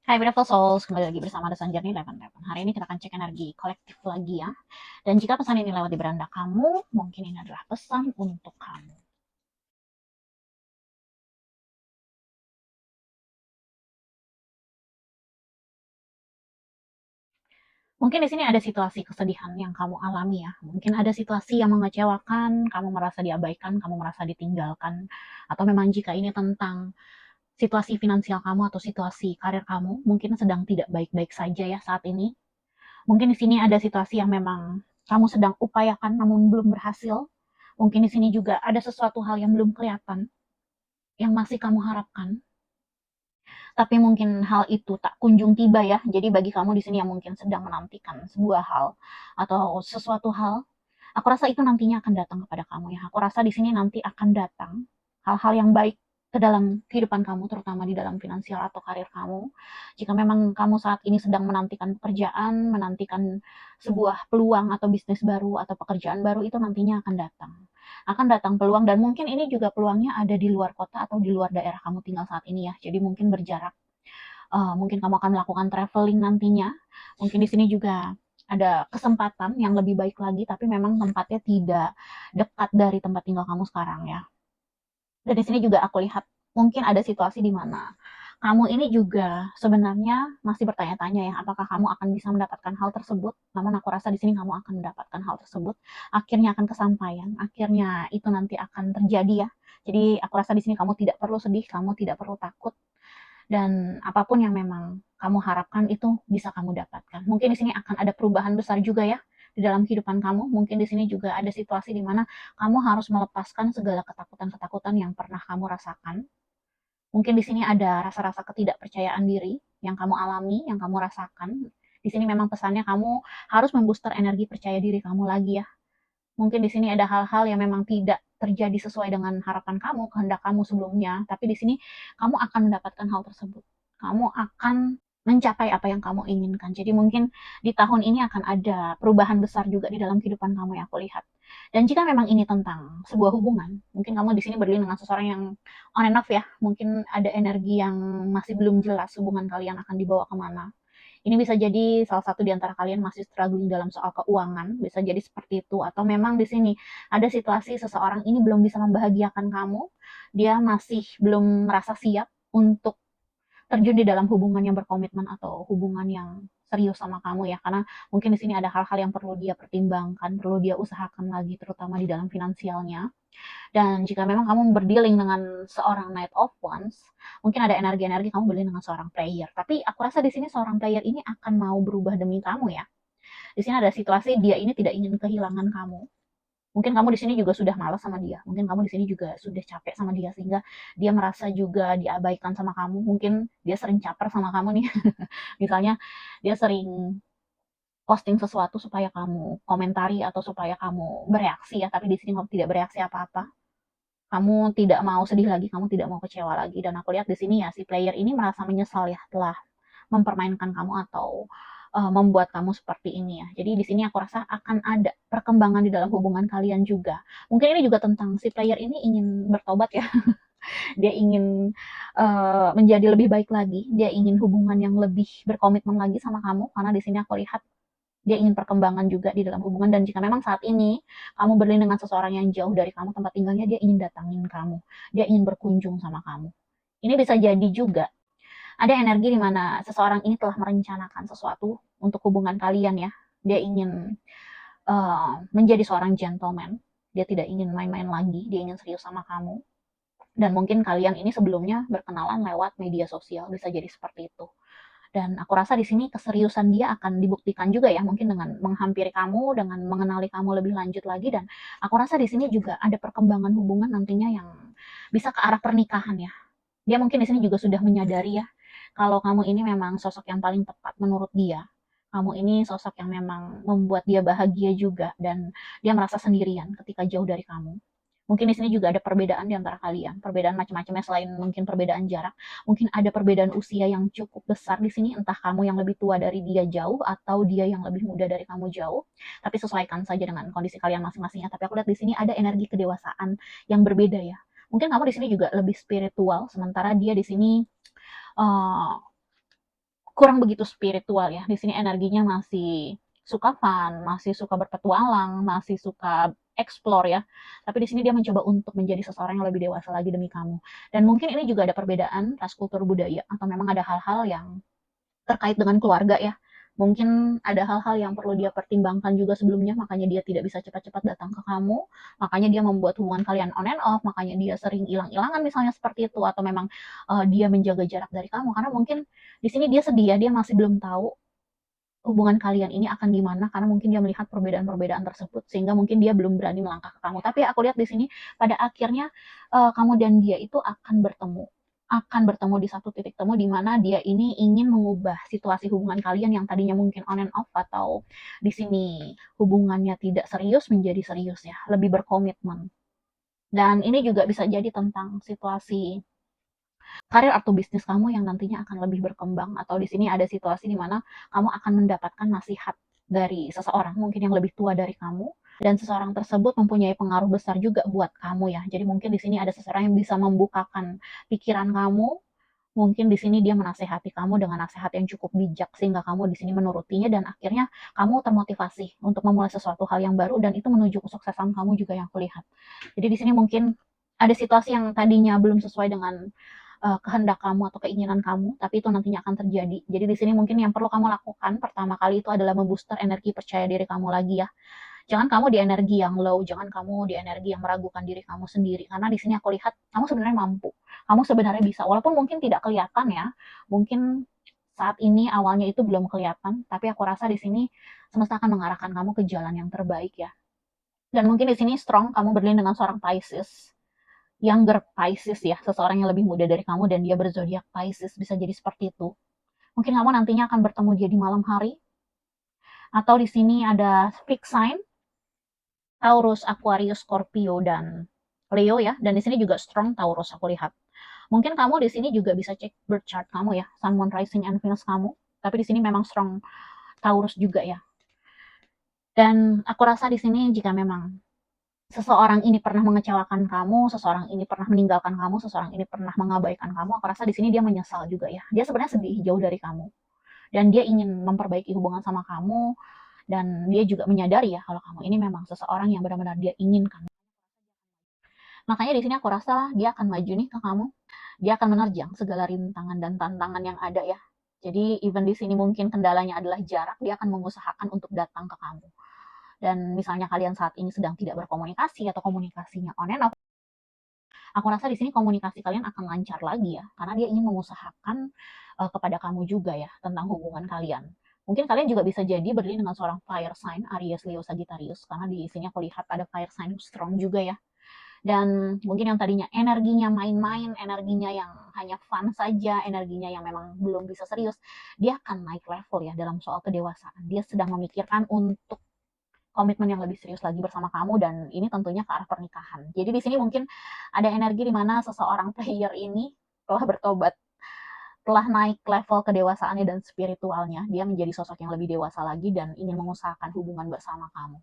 Hai Beautiful Souls, kembali lagi bersama The Sun Journey 11. Hari ini kita akan cek energi kolektif lagi ya. Dan jika pesan ini lewat di beranda kamu, mungkin ini adalah pesan untuk kamu. Mungkin di sini ada situasi kesedihan yang kamu alami ya. Mungkin ada situasi yang mengecewakan, kamu merasa diabaikan, kamu merasa ditinggalkan. Atau memang jika ini tentang situasi finansial kamu atau situasi karir kamu, mungkin sedang tidak baik-baik saja ya saat ini. Mungkin di sini ada situasi yang memang kamu sedang upayakan namun belum berhasil. Mungkin di sini juga ada sesuatu hal yang belum kelihatan, yang masih kamu harapkan. Tapi mungkin hal itu tak kunjung tiba ya. Jadi bagi kamu di sini yang mungkin sedang menantikan sebuah hal atau sesuatu hal, aku rasa itu nantinya akan datang kepada kamu ya. Aku rasa di sini nanti akan datang hal-hal yang baik ke dalam kehidupan kamu, terutama di dalam finansial atau karir kamu. Jika memang kamu saat ini sedang menantikan pekerjaan, menantikan sebuah peluang atau bisnis baru atau pekerjaan baru, itu nantinya akan datang. Akan datang peluang dan mungkin ini juga peluangnya ada di luar kota atau di luar daerah kamu tinggal saat ini ya. Jadi mungkin berjarak. Mungkin kamu akan melakukan traveling nantinya. Mungkin di sini juga ada kesempatan yang lebih baik lagi, tapi memang tempatnya tidak dekat dari tempat tinggal kamu sekarang ya. Dan di sini juga aku lihat mungkin ada situasi di mana kamu ini juga sebenarnya masih bertanya-tanya ya, apakah kamu akan bisa mendapatkan hal tersebut? Namun aku rasa di sini kamu akan mendapatkan hal tersebut. Akhirnya akan kesampaian, akhirnya itu nanti akan terjadi ya. Jadi aku rasa di sini kamu tidak perlu sedih, kamu tidak perlu takut, dan apapun yang memang kamu harapkan itu bisa kamu dapatkan. Mungkin di sini akan ada perubahan besar juga ya di dalam kehidupan kamu. Mungkin di sini juga ada situasi di mana kamu harus melepaskan segala ketakutan-ketakutan yang pernah kamu rasakan. Mungkin di sini ada rasa-rasa ketidakpercayaan diri yang kamu alami, yang kamu rasakan. Di sini memang pesannya kamu harus membooster energi percaya diri kamu lagi ya. Mungkin di sini ada hal-hal yang memang tidak terjadi sesuai dengan harapan kamu, kehendak kamu sebelumnya, tapi di sini kamu akan mendapatkan hal tersebut. Kamu akan mencapai apa yang kamu inginkan. Jadi mungkin di tahun ini akan ada perubahan besar juga di dalam kehidupan kamu yang aku lihat. Dan jika memang ini tentang sebuah hubungan, mungkin kamu di sini berdiri dengan seseorang yang on and off ya. Mungkin ada energi yang masih belum jelas hubungan kalian akan dibawa kemana. Ini bisa jadi salah satu di antara kalian masih struggling dalam soal keuangan, bisa jadi seperti itu. Atau memang di sini ada situasi seseorang ini belum bisa membahagiakan kamu, dia masih belum merasa siap untuk terjun di dalam hubungan yang berkomitmen atau hubungan yang serius sama kamu ya, karena mungkin di sini ada hal-hal yang perlu dia pertimbangkan, perlu dia usahakan lagi, terutama di dalam finansialnya. Dan jika memang kamu berdealing dengan seorang Knight of Wands, mungkin ada energi-energi kamu berdealing dengan seorang player. Tapi aku rasa di sini seorang player ini akan mau berubah demi kamu ya. Di sini ada situasi dia ini tidak ingin kehilangan kamu. Mungkin kamu di sini juga sudah malas sama dia. Mungkin kamu di sini juga sudah capek sama dia sehingga dia merasa juga diabaikan sama kamu. Mungkin dia sering caper sama kamu nih. Misalnya dia sering posting sesuatu supaya kamu komentari atau supaya kamu bereaksi ya, tapi di sini kamu tidak bereaksi apa-apa. Kamu tidak mau sedih lagi, kamu tidak mau kecewa lagi. Dan aku lihat di sini ya si player ini merasa menyesal ya telah mempermainkan kamu atau membuat kamu seperti ini ya. Jadi di sini aku rasa akan ada perkembangan di dalam hubungan kalian juga. Mungkin ini juga tentang si player ini ingin bertobat ya. Dia ingin menjadi lebih baik lagi. Dia ingin hubungan yang lebih berkomitmen lagi sama kamu. Karena di sini aku lihat dia ingin perkembangan juga di dalam hubungan, dan jika memang saat ini kamu berlindung dengan seseorang yang jauh dari kamu tempat tinggalnya, dia ingin datangin kamu, dia ingin berkunjung sama kamu. Ini bisa jadi juga ada energi di mana seseorang ini telah merencanakan sesuatu untuk hubungan kalian ya. Dia ingin menjadi seorang gentleman, dia tidak ingin main-main lagi, dia ingin serius sama kamu. Dan mungkin kalian ini sebelumnya berkenalan lewat media sosial, bisa jadi seperti itu. Dan aku rasa di sini keseriusan dia akan dibuktikan juga ya, mungkin dengan menghampiri kamu, dengan mengenali kamu lebih lanjut lagi, dan aku rasa di sini juga ada perkembangan hubungan nantinya yang bisa ke arah pernikahan ya. Dia mungkin di sini juga sudah menyadari ya, kalau kamu ini memang sosok yang paling tepat menurut dia. Kamu ini sosok yang memang membuat dia bahagia juga, dan dia merasa sendirian ketika jauh dari kamu. Mungkin di sini juga ada perbedaan di antara kalian, perbedaan macam-macamnya selain mungkin perbedaan jarak. Mungkin ada perbedaan usia yang cukup besar di sini, entah kamu yang lebih tua dari dia jauh atau dia yang lebih muda dari kamu jauh. Tapi sesuaikan saja dengan kondisi kalian masing-masingnya. Tapi aku lihat di sini ada energi kedewasaan yang berbeda ya. Mungkin kamu di sini juga lebih spiritual, sementara dia di sini uh, kurang begitu spiritual ya. Di sini energinya masih suka fun, masih suka berpetualang, masih suka explore ya. Tapi di sini dia mencoba untuk menjadi seseorang yang lebih dewasa lagi demi kamu. Dan mungkin ini juga ada perbedaan ras kultur budaya atau memang ada hal-hal yang terkait dengan keluarga ya. Mungkin ada hal-hal yang perlu dia pertimbangkan juga sebelumnya, makanya dia tidak bisa cepat-cepat datang ke kamu, makanya dia membuat hubungan kalian on and off, makanya dia sering hilang-hilangan misalnya seperti itu, atau memang dia menjaga jarak dari kamu, karena mungkin di sini dia sedih ya, dia masih belum tahu hubungan kalian ini akan gimana, karena mungkin dia melihat perbedaan-perbedaan tersebut sehingga mungkin dia belum berani melangkah ke kamu. Tapi aku lihat di sini pada akhirnya kamu dan dia itu akan bertemu di satu titik temu di mana dia ini ingin mengubah situasi hubungan kalian yang tadinya mungkin on and off atau di sini hubungannya tidak serius menjadi serius ya, lebih berkomitmen. Dan ini juga bisa jadi tentang situasi karir atau bisnis kamu yang nantinya akan lebih berkembang, atau di sini ada situasi di mana kamu akan mendapatkan nasihat dari seseorang mungkin yang lebih tua dari kamu, dan seseorang tersebut mempunyai pengaruh besar juga buat kamu ya. Jadi mungkin di sini ada seseorang yang bisa membukakan pikiran kamu. Mungkin di sini dia menasehati kamu dengan nasihat yang cukup bijak sehingga kamu di sini menurutinya dan akhirnya kamu termotivasi untuk memulai sesuatu hal yang baru, dan itu menuju kesuksesan kamu juga yang kulihat. Jadi di sini mungkin ada situasi yang tadinya belum sesuai dengan kehendak kamu atau keinginan kamu, tapi itu nantinya akan terjadi. Jadi di sini mungkin yang perlu kamu lakukan pertama kali itu adalah membooster energi percaya diri kamu lagi ya. Jangan kamu di energi yang low, jangan kamu di energi yang meragukan diri kamu sendiri. Karena di sini aku lihat kamu sebenarnya mampu. Kamu sebenarnya bisa, walaupun mungkin tidak kelihatan ya. Mungkin saat ini awalnya itu belum kelihatan, tapi aku rasa di sini semesta akan mengarahkan kamu ke jalan yang terbaik ya. Dan mungkin di sini strong kamu berlindung dengan seorang Pisces, younger Pisces ya, seseorang yang lebih muda dari kamu dan dia berzodiak Pisces, bisa jadi seperti itu. Mungkin kamu nantinya akan bertemu dia di malam hari, atau di sini ada fixed sign Taurus, Aquarius, Scorpio, dan Leo ya. Dan di sini juga strong Taurus aku lihat. Mungkin kamu di sini juga bisa cek birth chart kamu ya, Sun, Moon, Rising, and Venus kamu. Tapi di sini memang strong Taurus juga ya. Dan aku rasa di sini jika memang seseorang ini pernah mengecewakan kamu, seseorang ini pernah meninggalkan kamu, seseorang ini pernah mengabaikan kamu, aku rasa di sini dia menyesal juga ya. Dia sebenarnya sedih jauh dari kamu. Dan dia ingin memperbaiki hubungan sama kamu, dan dia juga menyadari ya kalau kamu ini memang seseorang yang benar-benar dia inginkan. Makanya di sini aku rasa dia akan maju nih ke kamu. Dia akan menerjang segala rintangan dan tantangan yang ada ya. Jadi even di sini mungkin kendalanya adalah jarak, dia akan mengusahakan untuk datang ke kamu. Dan misalnya kalian saat ini sedang tidak berkomunikasi atau komunikasinya on and off, aku rasa di sini komunikasi kalian akan lancar lagi ya, karena dia ingin mengusahakan kepada kamu juga ya tentang hubungan kalian. Mungkin kalian juga bisa jadi berdiri dengan seorang fire sign, Aries, Leo, Sagittarius, karena di sini aku lihat ada fire sign strong juga ya. Dan mungkin yang tadinya energinya main-main, energinya yang hanya fun saja, energinya yang memang belum bisa serius, dia akan naik level ya dalam soal kedewasaan. Dia sedang memikirkan untuk komitmen yang lebih serius lagi bersama kamu, dan ini tentunya ke arah pernikahan. Jadi di sini mungkin ada energi di mana seseorang player ini telah bertobat, telah naik level kedewasaannya dan spiritualnya. Dia menjadi sosok yang lebih dewasa lagi dan ingin mengusahakan hubungan bersama kamu.